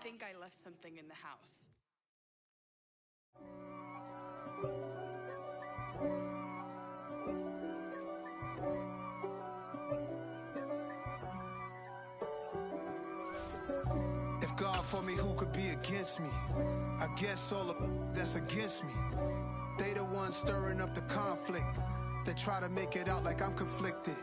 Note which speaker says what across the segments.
Speaker 1: think I left something in the house.
Speaker 2: If God for me, who could be against me? I guess all the that's against me. They the ones stirring up the conflict. They try to make it out like I'm conflicted.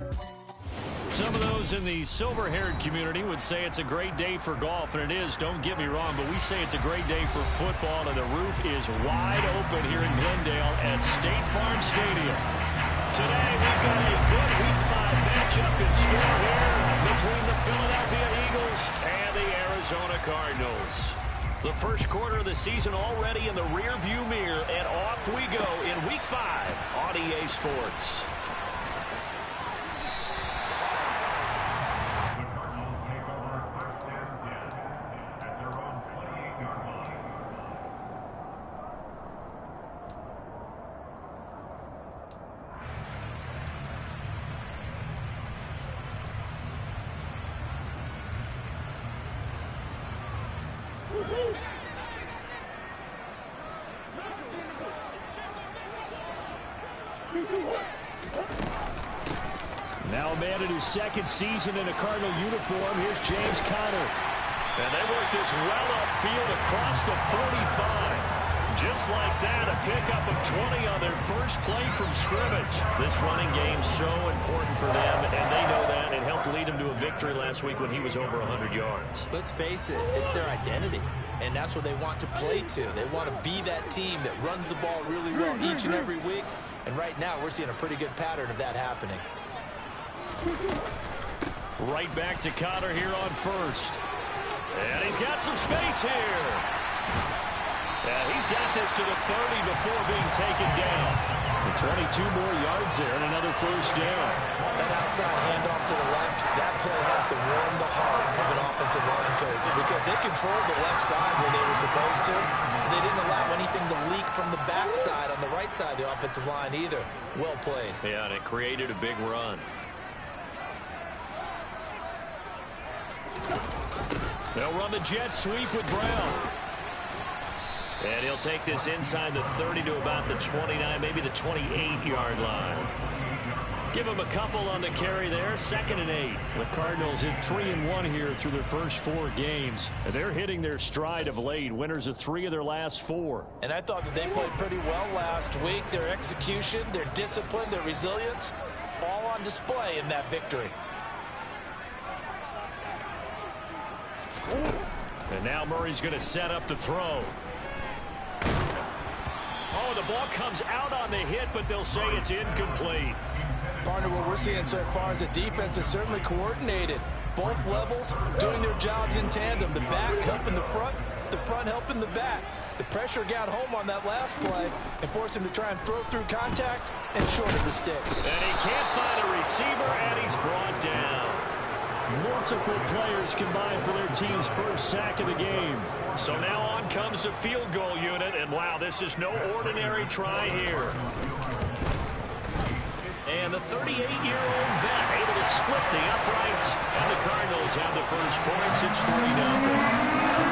Speaker 3: Some of those in the silver-haired community would say it's a great day for golf, and it is, don't get me wrong, but we say it's a great day for football, and the roof is wide open here in Glendale at State Farm Stadium. Today, we've got a good Week 5 matchup in store here between the Philadelphia Eagles and the Arizona Cardinals. The first quarter of the season already in the rear-view mirror, and off we go in Week 5 on EA Sports. Now a man in his second season in a Cardinal uniform. Here's James Conner. And they work this well upfield across the 45. Just like that, a pickup of 20 on their first play from scrimmage. This running game's so important for them, and they know that. It helped lead them to a victory last week when he was over 100 yards.
Speaker 4: Let's face it, it's their identity, and that's what they want to play to. They want to be that team that runs the ball really well each and every week, and right now we're seeing a pretty good pattern of that happening.
Speaker 3: Right back to Conner here on first. And he's got some space here. Yeah, he's got this to the 30 before being taken down. And 22 more yards there and another first down.
Speaker 4: That outside handoff to the left, that play has to warm the heart of an offensive line coach because they controlled the left side where they were supposed to. They didn't allow anything to leak from the backside on the right side of the offensive line either. Well played.
Speaker 3: Yeah, and it created a big run. They'll run the jet sweep with Brown. And he'll take this inside the 30 to about the 29, maybe the 28-yard line. Give him a couple on the carry there, 2nd and 8.
Speaker 5: The Cardinals in 3-1 here through their first 4 games. They're hitting their stride of late, winners of 3 of their last 4.
Speaker 4: And I thought that they played pretty well last week. Their execution, their discipline, their resilience, all on display in that victory.
Speaker 3: And now Murray's going to set up the throw. Oh, the ball comes out on the hit, but they'll say it's incomplete.
Speaker 4: Partner, what we're seeing so far is the defense is certainly coordinated. Both levels doing their jobs in tandem. The back helping the front helping the back. The pressure got home on that last play and forced him to try and throw through contact and shorted the stick.
Speaker 3: And he can't find a receiver, and he's brought down.
Speaker 5: Multiple players combined for their team's first sack of the game.
Speaker 3: So now on comes the field goal unit, and wow, this is no ordinary try here. And the 38-year-old vet able to split the uprights, and the Cardinals have the first points. It's 3-0.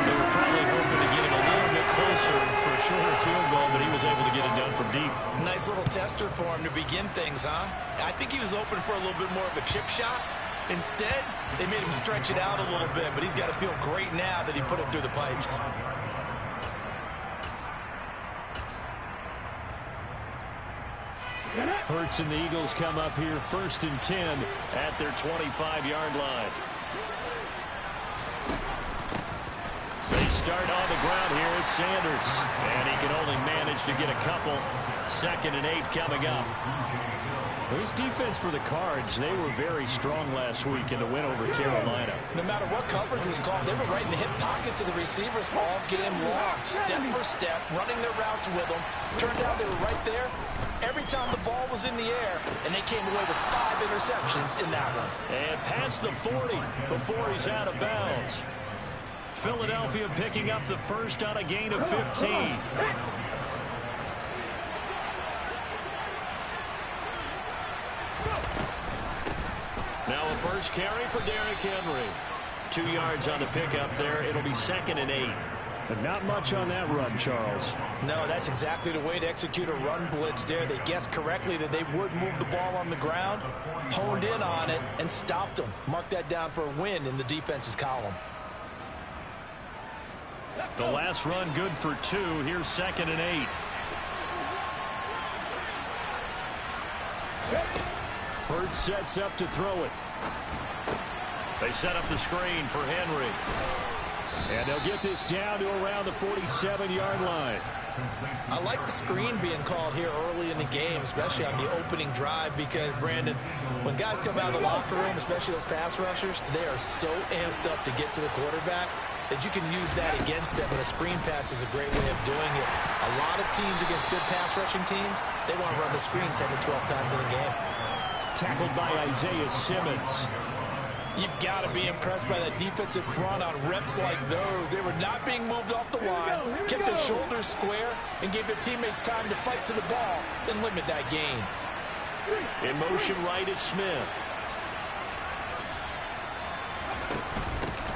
Speaker 3: They were probably hoping to get him a little bit closer for a shorter field goal, but he was able to get it done from deep.
Speaker 4: Nice little tester for him to begin things, huh? I think he was open for a little bit more of a chip shot. Instead, they made him stretch it out a little bit, but he's got to feel great now that he put it through the pipes.
Speaker 5: Hurts and the Eagles come up here 1st and 10
Speaker 3: at their 25-yard line. They start on the ground here at Sanders, and he can only manage to get a couple. 2nd and 8 coming up.
Speaker 5: This defense for the Cards, they were very strong last week in the win over Carolina.
Speaker 4: No matter what coverage was called, they were right in the hip pockets of the receivers all game long, step for step, running their routes with them. Turned out they were right there every time the ball was in the air, and they came away with 5 interceptions in that one.
Speaker 3: And past the 40 before he's out of bounds. Philadelphia picking up the first on a gain of 15. Now a first carry for Derrick Henry. 2 yards on the pickup there. It'll be 2nd and 8.
Speaker 5: But not much on that run, Charles.
Speaker 4: No, that's exactly the way to execute a run blitz there. They guessed correctly that they would move the ball on the ground, honed in on it, and stopped them. Mark that down for a win in the defense's column.
Speaker 3: The last run good for 2. Here's 2nd and 8.
Speaker 5: Hurts sets up to throw it.
Speaker 3: They set up the screen for Henry.
Speaker 5: And they'll get this down to around the 47-yard line.
Speaker 4: I like the screen being called here early in the game, especially on the opening drive, because, Brandon, when guys come out of the locker room, especially those pass rushers, they are so amped up to get to the quarterback that you can use that against them, and a screen pass is a great way of doing it. A lot of teams against good pass rushing teams, they want to run the screen 10 to 12 times in a game.
Speaker 5: Tackled by Isaiah Simmons.
Speaker 4: You've got to be impressed by that defensive front on reps like those. They were not being moved off the line, kept their shoulders square, and gave their teammates time to fight to the ball and limit that gain.
Speaker 3: In motion right is Smith.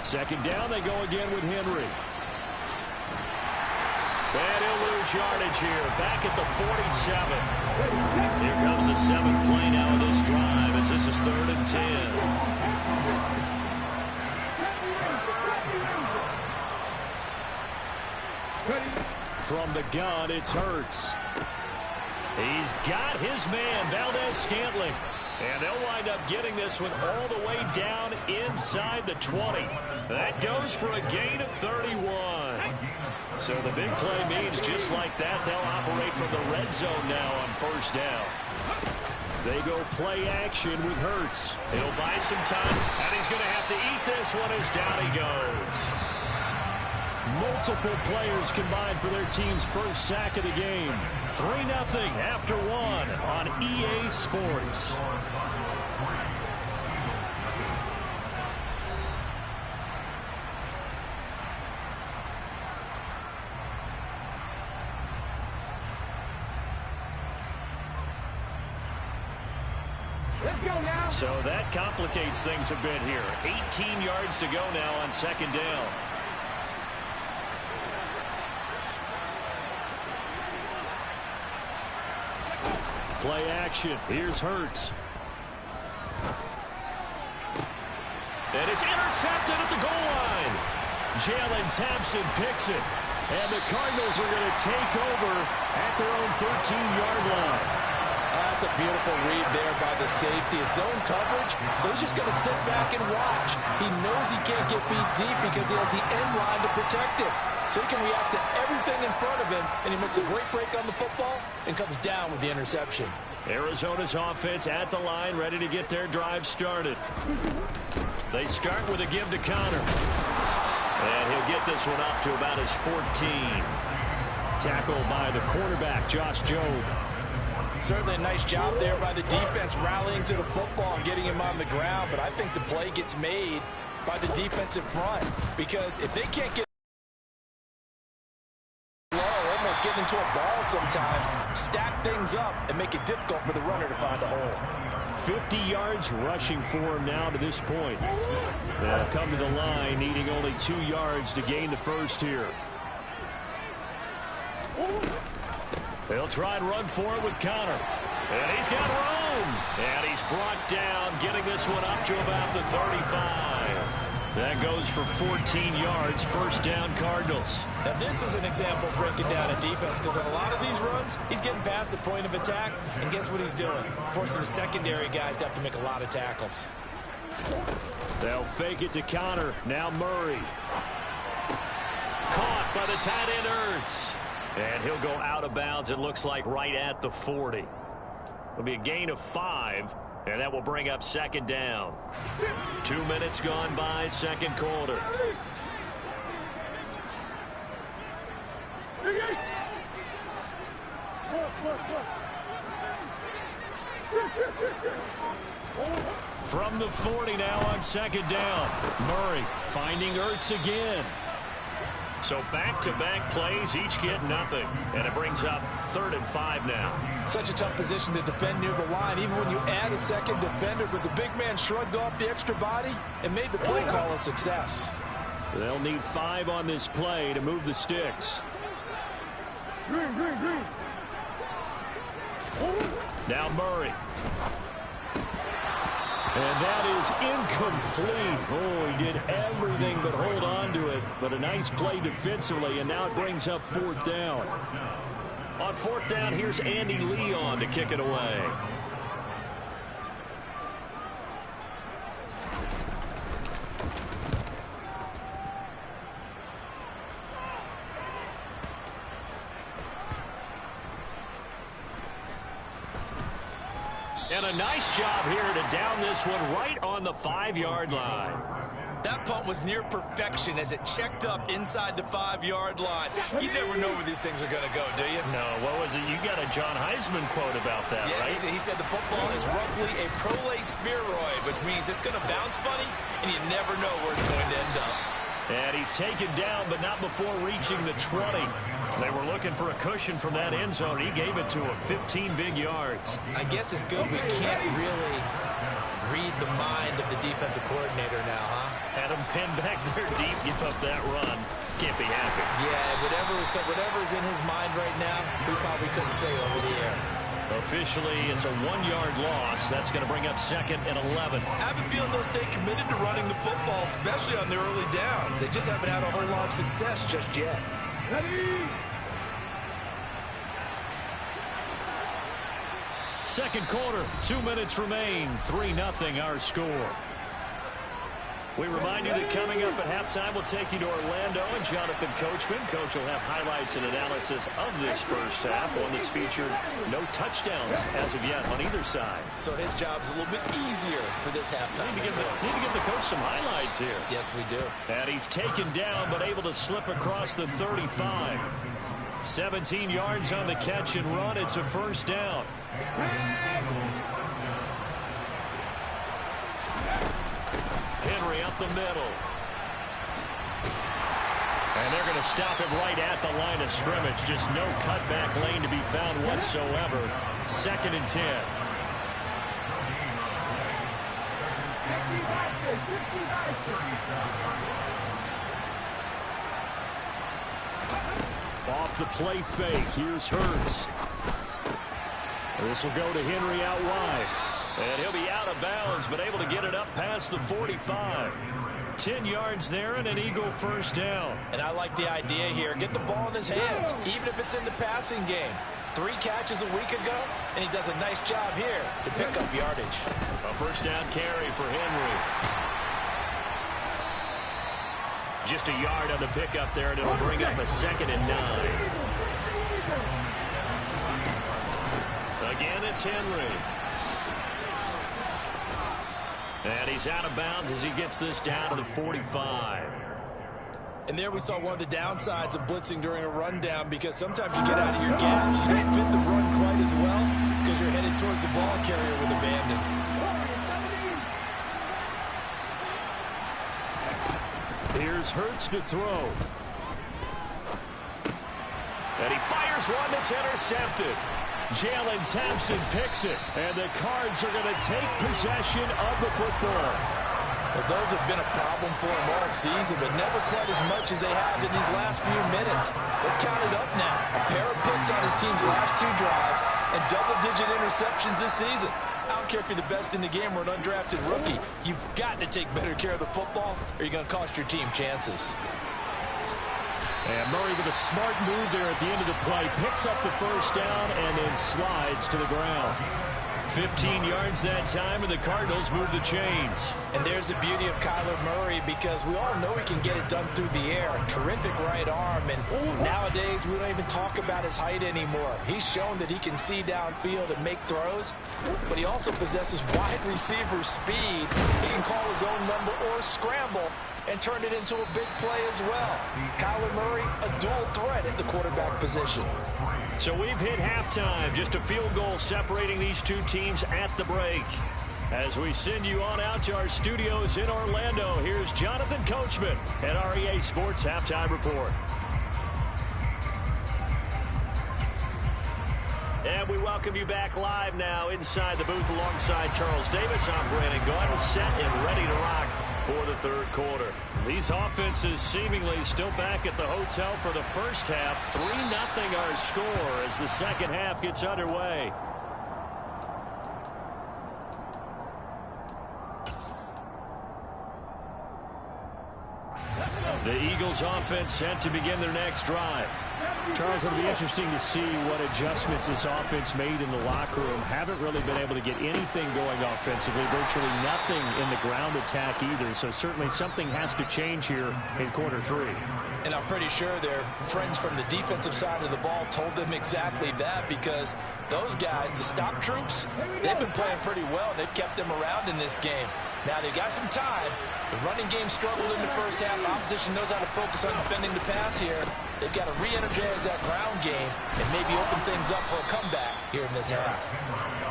Speaker 5: 2nd down, they go again with Henry.
Speaker 3: And he'll lose yardage here. Back at the 47. Here comes the 7th play now of this drive as this is 3rd and 10.
Speaker 5: From the gun, it's Hurts.
Speaker 3: He's got his man, Valdez-Scantling. And they'll wind up getting this one all the way down inside the 20. That goes for a gain of 31. So the big play means just like that, they'll operate from the red zone now on 1st down.
Speaker 5: They go play action with Hurts.
Speaker 3: He'll buy some time, and he's going to have to eat this one as down he goes.
Speaker 5: Multiple players combined for their team's first sack of the game.
Speaker 3: 3-0 after 1 on EA Sports. So that complicates things a bit here. 18 yards to go now on 2nd down.
Speaker 5: Play action. Here's Hurts.
Speaker 3: And it's intercepted at the goal line. Jalen Thompson picks it.
Speaker 5: And the Cardinals are going to take over at their own 13-yard line.
Speaker 4: That's a beautiful read there by the safety. It's zone coverage, so he's just going to sit back and watch. He knows he can't get beat deep because he has the end line to protect it. So he can react to everything in front of him, and he makes a great break on the football and comes down with the interception.
Speaker 3: Arizona's offense at the line, ready to get their drive started. They start with a give to Connor. And he'll get this one up to about his 14.
Speaker 5: Tackled by the quarterback, Josh Jobe.
Speaker 4: Certainly a nice job there by the defense rallying to the football and getting him on the ground, but I think the play gets made by the defensive front, because if they can't get low, almost get into a ball sometimes, stack things up and make it difficult for the runner to find a hole.
Speaker 5: 50 yards rushing for him now to this point. They'll come to the line needing only 2 yards to gain the first here.
Speaker 3: They'll try and run for it with Connor. And he's got room. And he's brought down, getting this one up to about the 35. That goes for 14 yards, 1st down Cardinals.
Speaker 4: Now this is an example of breaking down a defense, because on a lot of these runs, he's getting past the point of attack, and guess what he's doing? Forcing the secondary guys to have to make a lot of tackles.
Speaker 5: They'll fake it to Connor. Now Murray.
Speaker 3: Caught by the tight end Ertz. And he'll go out of bounds, it looks like, right at the 40. It'll be a gain of 5, and that will bring up 2nd down. 2 minutes gone by, 2nd quarter. From the 40 now on 2nd down. Murray finding Ertz again. So back-to-back plays, each get nothing. And it brings up 3rd and 5 now.
Speaker 4: Such a tough position to defend near the line, even when you add a second defender. But the big man shrugged off the extra body and made the play call a success.
Speaker 3: They'll need 5 on this play to move the sticks. Now Murray. And that is incomplete. Oh, he did everything but hold on to it. But a nice play defensively, and now it brings up 4th down. On 4th down, here's Andy Leon to kick it away. And a nice job here to down this one right on the 5-yard line.
Speaker 6: That punt was near perfection as it checked up inside the 5-yard line. You never know where these things are going to go, do you?
Speaker 3: No, what was it? You got a John Heisman quote about that,
Speaker 6: yeah,
Speaker 3: right?
Speaker 6: He said the football is roughly a prolate spheroid, which means it's going to bounce funny, and you never know where it's going to end up.
Speaker 3: And he's taken down, but not before reaching the 20. They were looking for a cushion from that end zone. He gave it to him. 15 big yards.
Speaker 6: I guess it's good we can't really read the mind of the defensive coordinator now, huh?
Speaker 3: Had him pinned back there deep, give up that run. Can't be happy.
Speaker 6: Yeah, whatever's in his mind right now, we probably couldn't say over the air.
Speaker 3: Officially, it's a 1-yard loss. That's going to bring up 2nd and 11.
Speaker 6: I have a feeling they'll stay committed to running the football, especially on their early downs. They just haven't had a whole lot of success just yet.
Speaker 2: Ready?
Speaker 3: Second quarter, 2 minutes remain. 3-0 our score. We remind you that coming up at halftime, we'll take you to Orlando and Jonathan Coachman. Coach will have highlights and analysis of this first half, one that's featured no touchdowns as of yet on either side.
Speaker 6: So his job's a little bit easier for this halftime.
Speaker 3: Need to give the coach some highlights here.
Speaker 6: Yes, we do.
Speaker 3: And he's taken down, but able to slip across the 35. 17 yards on the catch and run. It's a first down. Henry up the middle. And they're going to stop him right at the line of scrimmage. Just no cutback lane to be found whatsoever. 2nd and 10. Off the play fake. Here's Hurts. This will go to Henry out wide. And he'll be out of bounds, but able to get it up past the 45. 10 yards there and an Eagle first down.
Speaker 4: And I like the idea here. Get the ball in his hands, even if it's in the passing game. 3 catches a week ago, and he does a nice job here to pick up yardage.
Speaker 3: A first down carry for Henry. Just a yard on the pickup there, and it'll bring up a 2nd and 9. Again, it's Henry. And he's out of bounds as he gets this down to the 45.
Speaker 6: And there we saw one of the downsides of blitzing during a rundown, because sometimes you get out of your gaps. You don't fit the run quite as well because you're headed towards the ball carrier with abandon.
Speaker 3: Here's Hurts to throw. And he fires one that's intercepted. Jalen Thompson picks it, and the Cards are going to take possession of the football.
Speaker 4: Well, those have been a problem for him all season, but never quite as much as they have in these last few minutes. Let's count it up now. A pair of picks on his team's last 2 drives and double-digit interceptions this season. I don't care if you're the best in the game or an undrafted rookie. You've got to take better care of the football, or you're going to cost your team chances.
Speaker 3: And Murray with a smart move there at the end of the play. Picks up the first down and then slides to the ground. 15 yards that time, and the Cardinals move the chains.
Speaker 4: And there's the beauty of Kyler Murray, because we all know he can get it done through the air. Terrific right arm, and nowadays we don't even talk about his height anymore. He's shown that he can see downfield and make throws, but he also possesses wide receiver speed. He can call his own number or scramble and turn it into a big play as well. Kyler Murray, a dual threat at the quarterback position.
Speaker 3: So we've hit halftime. Just a field goal separating these two teams at the break. As we send you on out to our studios in Orlando, here's Jonathan Coachman at REA Sports Halftime Report. And we welcome you back live now inside the booth alongside Charles Davis. I'm Brandon Gaudin, set and ready to rock for the third quarter. These offenses seemingly still back at the hotel for the first half. 3-0 our score as the second half gets underway. The Eagles offense set to begin their next drive.
Speaker 5: Charles, it'll be interesting to see what adjustments this offense made in the locker room. Haven't really been able to get anything going offensively, virtually nothing in the ground attack either. So certainly something has to change here in quarter three.
Speaker 4: And I'm pretty sure their friends from the defensive side of the ball told them exactly that, because those guys, the stop troops, they've been playing pretty well. They've kept them around in this game. Now they've got some time. The running game struggled in the first half. The opposition knows how to focus on defending the pass here. They've got to re-energize that ground game and maybe open things up for a comeback here in this half.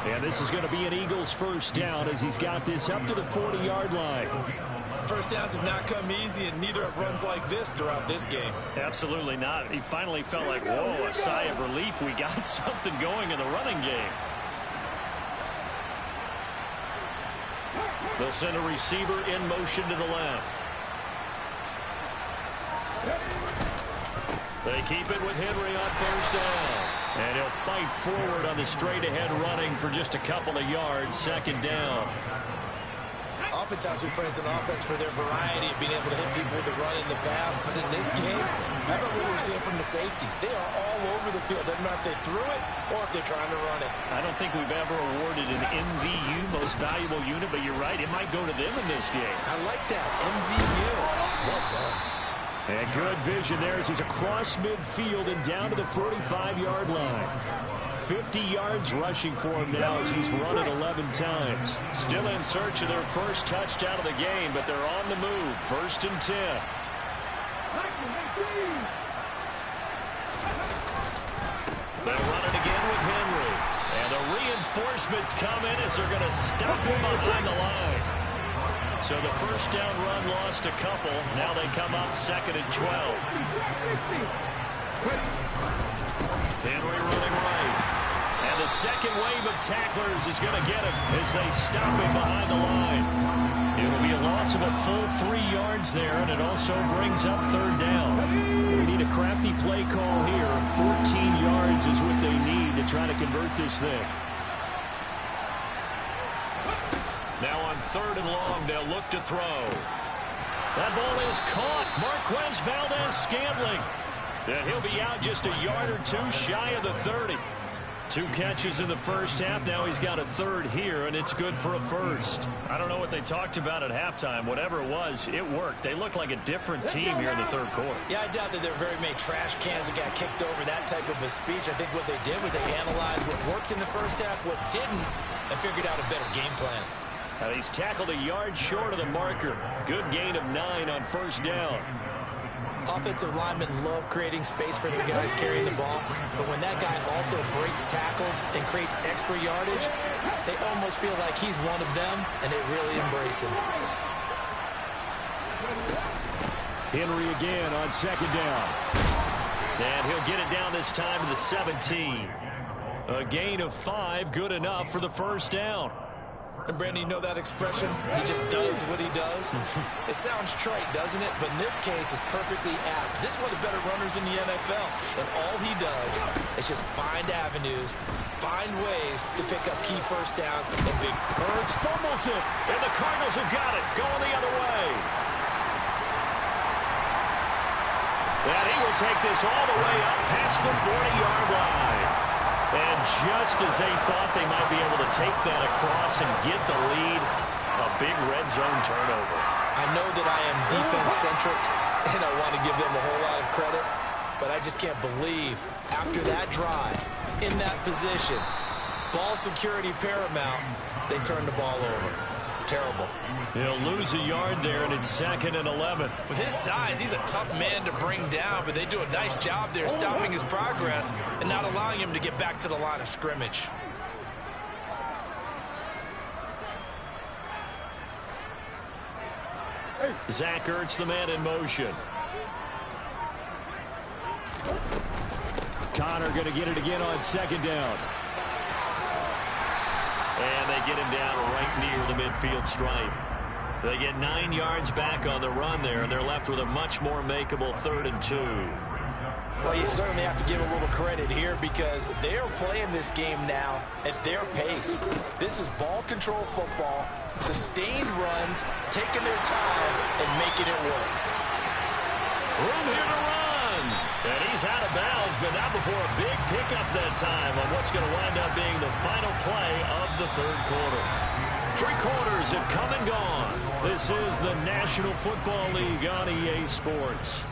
Speaker 5: And this is going to be an Eagles first down as he's got this up to the 40-yard line.
Speaker 6: First downs have not come easy, and neither have runs like this throughout this game.
Speaker 3: Absolutely not. He finally felt like, whoa, a sigh of relief. We got something going in the running game. They'll send a receiver in motion to the left. They keep it with Henry on first down. And he'll fight forward on the straight-ahead running for just a couple of yards. Second down.
Speaker 6: Oftentimes we praise an offense for their variety of being able to hit people with the run in the pass. But in this game, how about what we're seeing from the safeties? They are all over the field. Doesn't matter if they threw it or if they're trying to run it.
Speaker 3: I don't think we've ever awarded an MVU, most valuable unit, but you're right. It might go to them in this game.
Speaker 6: I like that. MVU. Well done.
Speaker 5: And good vision there as he's across midfield and down to the 45-yard line. 50 yards rushing for him now as he's run it 11 times.
Speaker 3: Still in search of their first touchdown of the game, but they're on the move. 1st and 10. They'll run it again with Henry. And the reinforcements come in as they're going to stop him behind the line. So the first down run lost a couple. Now they come up 2nd and 12. Henry running right. And the second wave of tacklers is going to get him as they stop him behind the line. It'll be a loss of a full 3 yards there, and it also brings up 3rd down. We need a crafty play call here. 14 yards is what they need to try to convert this thing. Now on 3rd and long, they'll look to throw. That ball is caught. Marquez Valdez-Scantling. And he'll be out just a yard or two shy of the 30. 2 catches in the first half. Now he's got a 3rd here, and it's good for a 1st. I don't know what they talked about at halftime. Whatever it was, it worked. They look like a different team here in the 3rd quarter.
Speaker 6: Yeah, I doubt that there were very many trash cans that got kicked over, that type of a speech. I think what they did was they analyzed what worked in the first half, what didn't, and figured out a better game plan.
Speaker 3: He's tackled a yard short of the marker. Good gain of 9 on 1st down.
Speaker 6: Offensive linemen love creating space for their guys carrying the ball, but when that guy also breaks tackles and creates extra yardage, they almost feel like he's one of them, and they really embrace him.
Speaker 5: Henry again on 2nd down.
Speaker 3: And he'll get it down this time to the 17. A gain of 5, good enough for the 1st down.
Speaker 6: And Brandon, you know that expression? He just does what he does. It sounds trite, doesn't it? But in this case, it's perfectly apt. This is one of the better runners in the NFL. And all he does is just find avenues, find ways to pick up key first downs and big.
Speaker 3: Hurts fumbles it. And the Cardinals have got it. Going the other way. And he will take this all the way up past the 40-yard line. And just as they thought they might be able to take that across and get the lead, a big red zone turnover.
Speaker 6: I know that I am defense-centric, and I want to give them a whole lot of credit, but I just can't believe after that drive, in that position, ball security paramount, they turned the ball over. Terrible.
Speaker 3: He'll lose a yard there, and it's 2nd and 11.
Speaker 6: With his size, he's a tough man to bring down, but they do a nice job there stopping his progress and not allowing him to get back to the line of scrimmage.
Speaker 3: Zach Ertz, the man in motion.
Speaker 5: Connor going to get it again on second down.
Speaker 3: And they get him down right near the midfield stripe. They get 9 yards back on the run there, and they're left with a much more makeable 3rd and 2.
Speaker 4: Well, you certainly have to give a little credit here because they are playing this game now at their pace. This is ball control football, sustained runs, taking their time, and making it work.
Speaker 3: Room here to run. And he's out of bounds, but not before a big pickup that time on what's going to wind up being the final play of the 3rd quarter. 3 quarters have come and gone. This is the National Football League on EA Sports.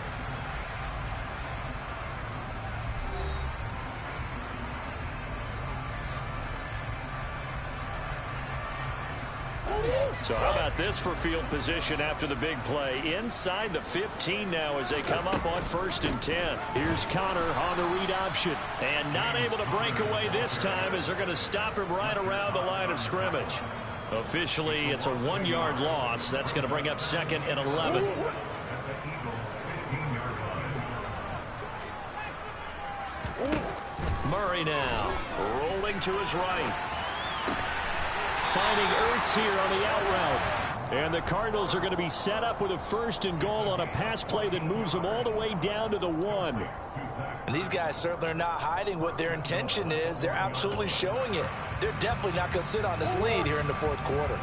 Speaker 3: So how about this for field position after the big play? Inside the 15 now as they come up on 1st and 10.
Speaker 5: Here's Connor on the read option.
Speaker 3: And not able to break away this time as they're going to stop him right around the line of scrimmage. Officially, it's a 1-yard loss. That's going to bring up 2nd and 11. Murray now rolling to his right.
Speaker 5: Finding Ertz here on the out route. And the Cardinals are going to be set up with a 1st and goal on a pass play that moves them all the way down to the 1.
Speaker 4: And these guys certainly are not hiding what their intention is. They're absolutely showing it. They're definitely not going to sit on this lead here in the 4th quarter.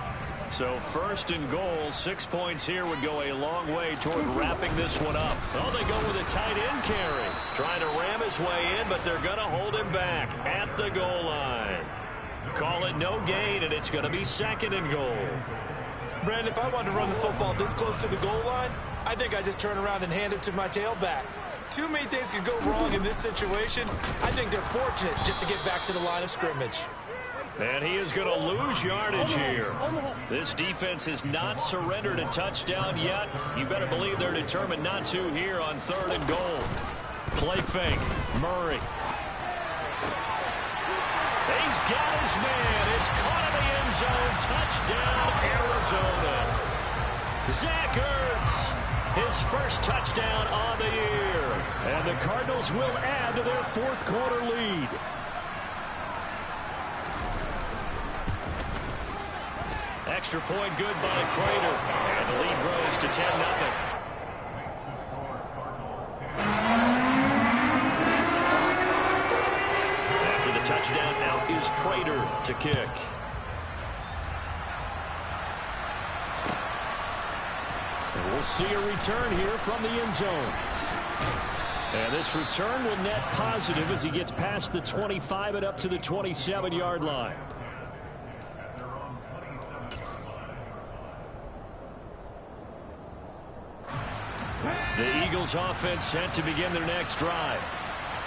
Speaker 3: So 1st and goal, 6 points here would go a long way toward wrapping this one up. Oh, they go with a tight end carry. Trying to ram his way in, but they're going to hold him back at the goal line. Call it no gain, and it's going to be 2nd and goal.
Speaker 6: Brandon, if I wanted to run the football this close to the goal line, I think I just turn around and hand it to my tailback. Too many things could go wrong in this situation. I think they're fortunate just to get back to the line of scrimmage.
Speaker 3: And he is going to lose yardage here. This defense has not surrendered a touchdown yet. You better believe they're determined not to here on 3rd and goal. Play fake. Murray. He's got his man. It's caught in the end zone. Touchdown, Arizona. Zach Ertz, his 1st touchdown on the year.
Speaker 5: And the Cardinals will add to their 4th quarter lead.
Speaker 3: Extra point good by Prater. And the lead grows to 10-0. After the touchdown, out is Prater to kick.
Speaker 5: And we'll see a return here from the end zone. And this return will net positive as he gets past the 25 and up to the 27-yard line.
Speaker 3: The Eagles offense set to begin their next drive.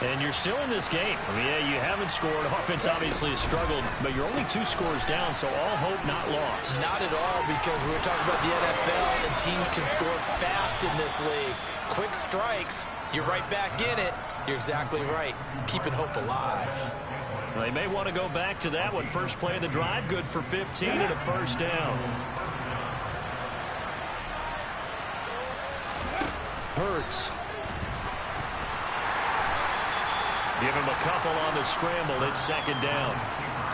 Speaker 3: And you're still in this game. I mean, yeah, you haven't scored. Offense obviously has struggled, but you're only 2 scores down, so all hope not lost.
Speaker 6: Not at all, because we were talking about the NFL, and teams can score fast in this league. Quick strikes, you're right back in it. You're exactly right. Keeping hope alive.
Speaker 3: Well, they may want to go back to that one. First play of the drive, good for 15 and a 1st down.
Speaker 5: Hurts.
Speaker 3: Give him a couple on the scramble. It's 2nd down.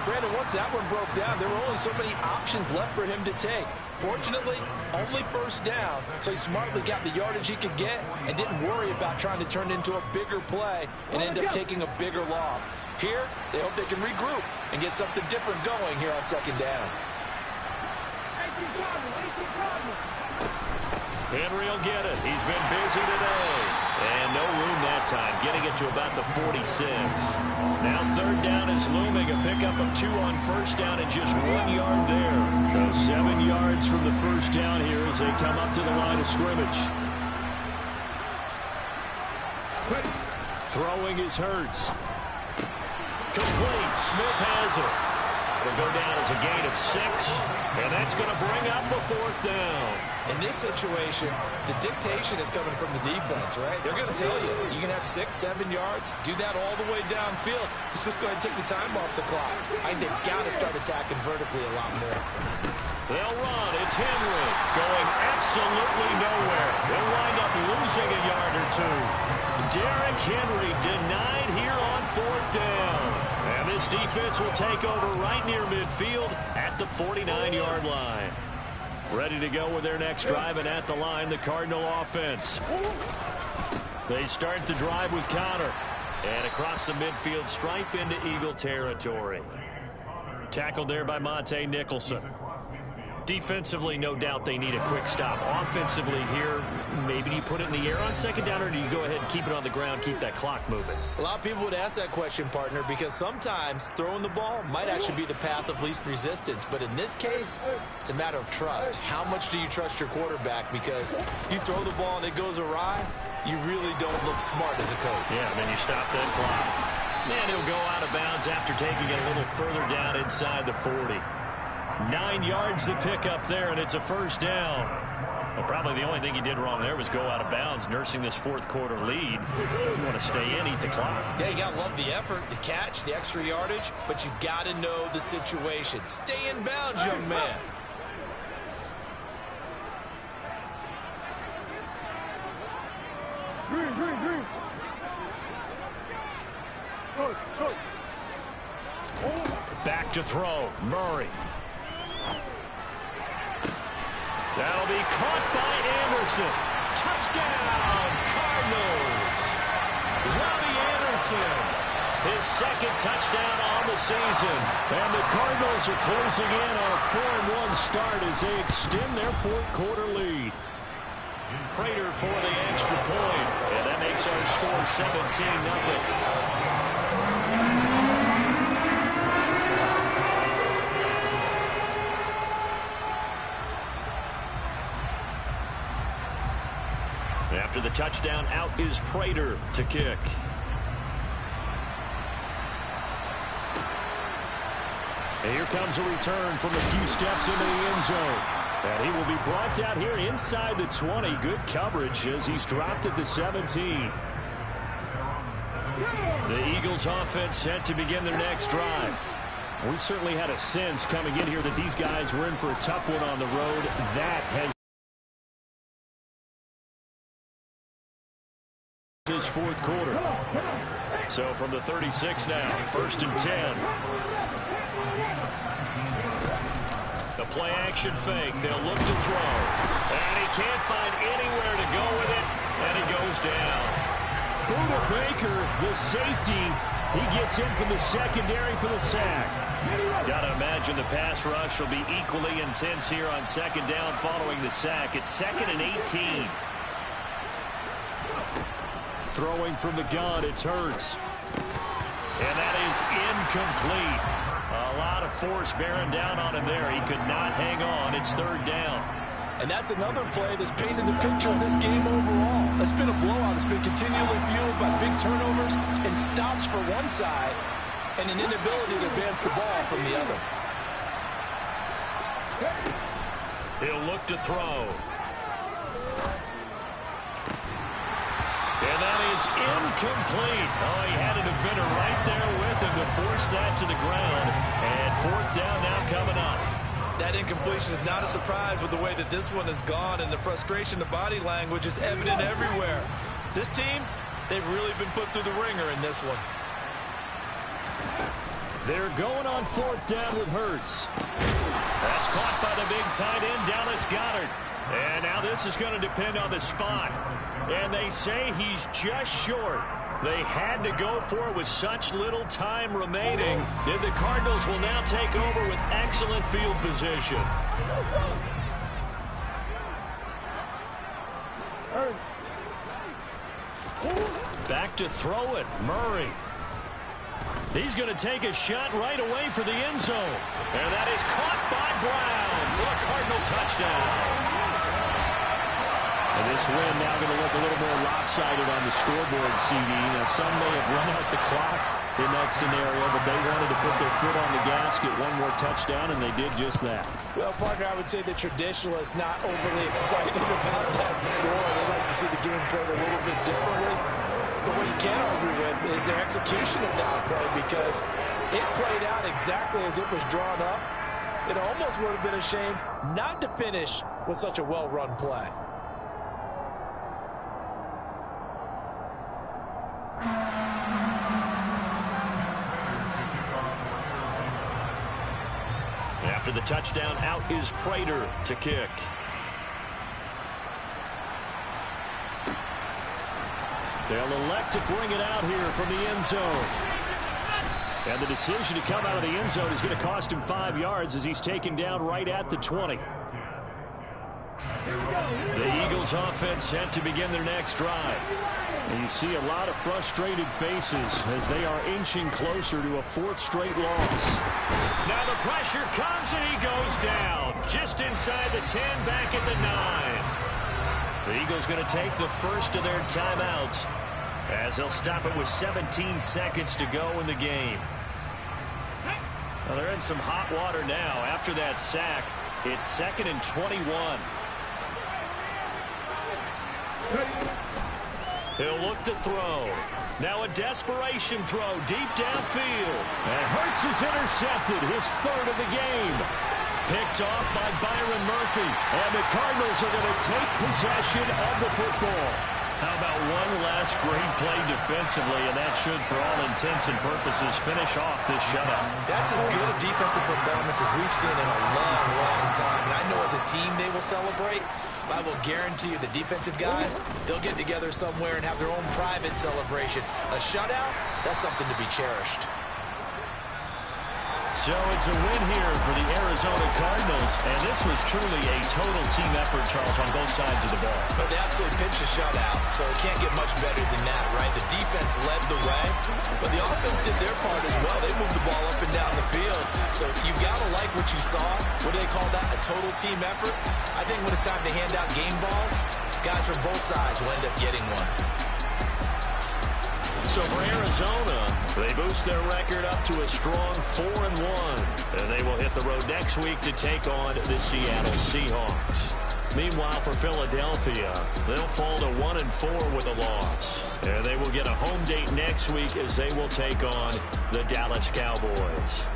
Speaker 4: Brandon, once that one broke down, there were only so many options left for him to take. Fortunately, only 1st down, so he smartly got the yardage he could get and didn't worry about trying to turn it into a bigger play and end up taking a bigger loss. Here, they hope they can regroup and get something different going here on 2nd down.
Speaker 3: Henry will get it. He's been busy today. And no room that time, getting it to about the 46. Now 3rd down is looming. A pickup of 2 on 1st down and just 1 yard there.
Speaker 5: So 7 yards from the 1st down here as they come up to the line of scrimmage. Throwing is Hurts.
Speaker 3: Complete. Smith has it. It'll go down as a gain of 6. And that's going to bring up a 4th down.
Speaker 6: In this situation, the dictation is coming from the defense, right? They're going to tell you, you can have 6, 7 yards, do that all the way downfield. Let's just go ahead and take the time off the clock. I think they've got to start attacking vertically a lot more.
Speaker 3: They'll run. It's Henry going absolutely nowhere. They'll wind up losing a yard or two. Derrick Henry denied here on 4th down. And this defense will take over right near midfield at the 49-yard line. Ready to go with their next drive, and at the line, the Cardinal offense. They start the drive with Connor. And across the midfield stripe into Eagle territory. Tackled there by Monte Nicholson. Defensively, no doubt they need a quick stop. Offensively here, maybe you put it in the air on 2nd down, or do you go ahead and keep it on the ground, keep that clock moving?
Speaker 6: A lot of people would ask that question, partner, because sometimes throwing the ball might actually be the path of least resistance. But in this case, it's a matter of trust. How much do you trust your quarterback? Because you throw the ball and it goes awry, you really don't look smart as a coach.
Speaker 3: Yeah, then you stop that clock. And he'll go out of bounds after taking it a little further down inside the 40. 9 yards to pick up there, and it's a 1st down. Well, probably the only thing he did wrong there was go out of bounds, nursing this 4th quarter lead. You want to stay in, eat the clock.
Speaker 6: Yeah, you got to love the effort, the catch, the extra yardage, but you got to know the situation. Stay in bounds, young man.
Speaker 3: Back to throw, Murray. That'll be caught by Anderson. Touchdown, Cardinals. Robbie Anderson, his 2nd touchdown on the season. And the Cardinals are closing in on a 4-1 start as they extend their 4th quarter lead. Prater for the extra point, and that makes our score 17-0. After the touchdown, out is Prater to kick. And here comes a return from a few steps into the end zone. And he will be brought out here inside the 20. Good coverage as he's dropped at the 17. The Eagles offense set to begin their next drive. We certainly had a sense coming in here that these guys were in for a tough one on the road. That has his 4th quarter. So from the 36 now, 1st and 10. The play action fake. They'll look to throw. And he can't find anywhere to go with it. And he goes down. Buda Baker, the safety, he gets in from the secondary for the sack. Got to imagine the pass rush will be equally intense here on 2nd down following the sack. It's 2nd and 18. Throwing from the gun, it's Hurts. And that is incomplete. A lot of force bearing down on him there. He could not hang on. It's 3rd down.
Speaker 4: And that's another play that's painted the picture of this game overall. It's been a blowout. It's been continually fueled by big turnovers and stops for one side and an inability to advance the ball from the other.
Speaker 3: He'll look to throw. And that is incomplete. Oh, he had a defender right there with him to force that to the ground. And 4th down now coming up.
Speaker 6: That incompletion is not a surprise with the way that this one has gone, and the frustration, the body language is evident everywhere. This team, they've really been put through the ringer in this one.
Speaker 3: They're going on 4th down with Hurts. That's caught by the big tight end, Dallas Goedert. And now this is going to depend on the spot. And they say he's just short. They had to go for it with such little time remaining. And the Cardinals will now take over with excellent field position. Back to throw it, Murray. He's going to take a shot right away for the end zone. And that is caught by Brown for a Cardinal touchdown. And this win now going to look a little more lopsided on the scoreboard, CD. Now, some may have run out the clock in that scenario, but they wanted to put their foot on the gas, get one more touchdown, and they did just that.
Speaker 4: Well, partner, I would say the traditionalists not overly excited about that score. They like to see the game played a little bit differently. But what you can't argue with is their execution of that play, because it played out exactly as it was drawn up. It almost would have been a shame not to finish with such a well-run play.
Speaker 3: After the touchdown, out is Prater to kick. They'll elect to bring it out here from the end zone. And the decision to come out of the end zone is going to cost him 5 yards as he's taken down right at the 20. The Eagles offense set to begin their next drive. And you see a lot of frustrated faces as they are inching closer to a 4th straight loss. Now the pressure comes and he goes down just inside the 10, back at the 9. The Eagles going to take the first of their timeouts as they'll stop it with 17 seconds to go in the game. Well, they're in some hot water now. After that sack, it's 2nd and 21. He'll look to throw. Now a desperation throw deep downfield.
Speaker 5: And Hurts is intercepted, his 3rd of the game.
Speaker 3: Picked off by Byron Murphy.
Speaker 5: And the Cardinals are going to take possession of the football.
Speaker 3: How about one last great play defensively, and that should, for all intents and purposes, finish off this shutout.
Speaker 6: That's as good a defensive performance as we've seen in a long, long time. And I know as a team they will celebrate. I will guarantee you the defensive guys, they'll get together somewhere and have their own private celebration. A shutout, that's something to be cherished.
Speaker 3: So it's a win here for the Arizona Cardinals, and this was truly a total team effort, Charles, on both sides of the ball.
Speaker 6: But they absolutely pitched a shutout, so it can't get much better than that, right? The defense led the way, but the offense did their part as well. They moved the ball up and down the field, so you got to like what you saw. What do they call that? A total team effort? I think when it's time to hand out game balls, guys from both sides will end up getting one.
Speaker 3: So for Arizona, they boost their record up to a strong 4-1. And they will hit the road next week to take on the Seattle Seahawks. Meanwhile, for Philadelphia, they'll fall to 1-4 with a loss. And they will get a home date next week as they will take on the Dallas Cowboys.